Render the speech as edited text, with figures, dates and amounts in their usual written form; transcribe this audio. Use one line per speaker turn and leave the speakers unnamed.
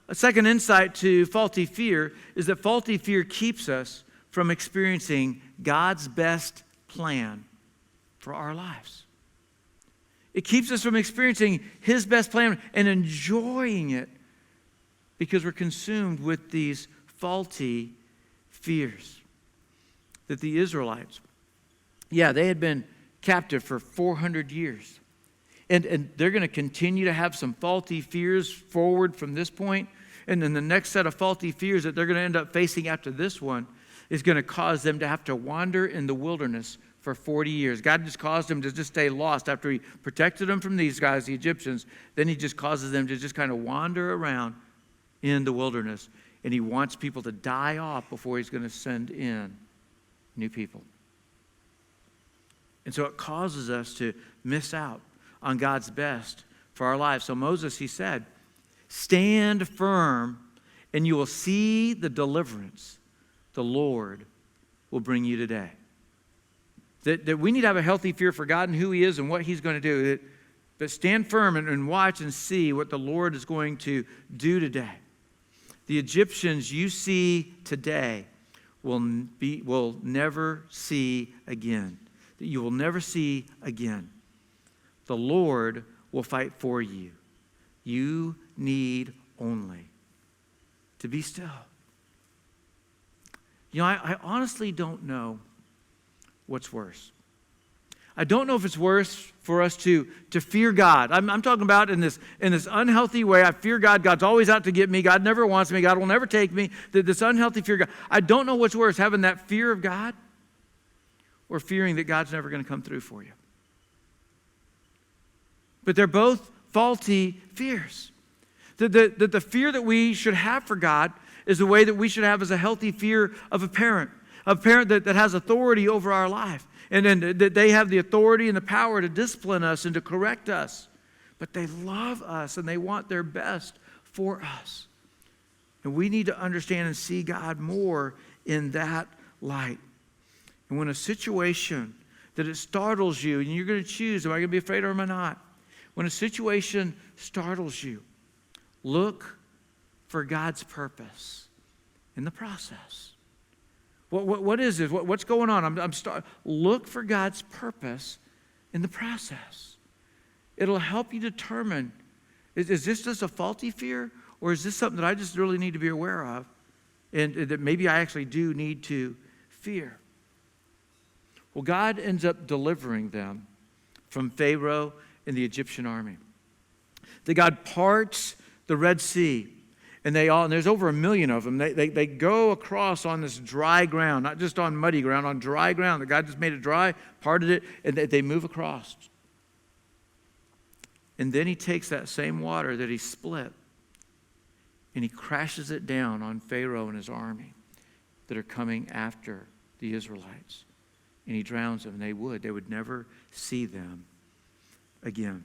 A second insight to faulty fear is that faulty fear keeps us from experiencing God's best plan for our lives. It keeps us from experiencing His best plan and enjoying it because we're consumed with these faulty fears. That the Israelites, they had been captive for 400 years. And they're going to continue to have some faulty fears forward from this point. And then the next set of faulty fears that they're going to end up facing after this one is going to cause them to have to wander in the wilderness for 40 years. God just caused them to just stay lost after He protected them from these guys, the Egyptians. Then He just causes them to just kind of wander around in the wilderness. And He wants people to die off before He's going to send in new people. And so it causes us to miss out on God's best for our lives. So Moses, he said, stand firm and you will see the deliverance the Lord will bring you today. That we need to have a healthy fear for God and who He is and what He's going to do. But stand firm and watch and see what the Lord is going to do today. The Egyptians you see today will never see again. That you will never see again. The Lord will fight for you. You need only to be still. You know, I honestly don't know what's worse. I don't know if it's worse for us to fear God. I'm talking about in this unhealthy way. I fear God. God's always out to get me. God never wants me. God will never take me. This unhealthy fear of God. I don't know what's worse, having that fear of God or fearing that God's never going to come through for you. But they're both faulty fears. The fear that we should have for God is the way that we should have as a healthy fear of a parent that has authority over our life. And then that they have the authority and the power to discipline us and to correct us. But they love us and they want their best for us. And we need to understand and see God more in that light. And when a situation that it startles you and you're going to choose, am I going to be afraid or am I not? When a situation startles you, look for God's purpose in the process. What is this? What's going on? Look for God's purpose in the process. It'll help you determine, is this just a faulty fear? Or is this something that I just really need to be aware of? And that maybe I actually do need to fear. Well, God ends up delivering them from Pharaoh and the Egyptian army. That God parts the Red Sea. And there's over 1 million of them. They go across on this dry ground, not just on muddy ground, on dry ground. That God just made it dry, parted it, and they move across. And then He takes that same water that He split and He crashes it down on Pharaoh and his army that are coming after the Israelites. And He drowns them. They would never see them again.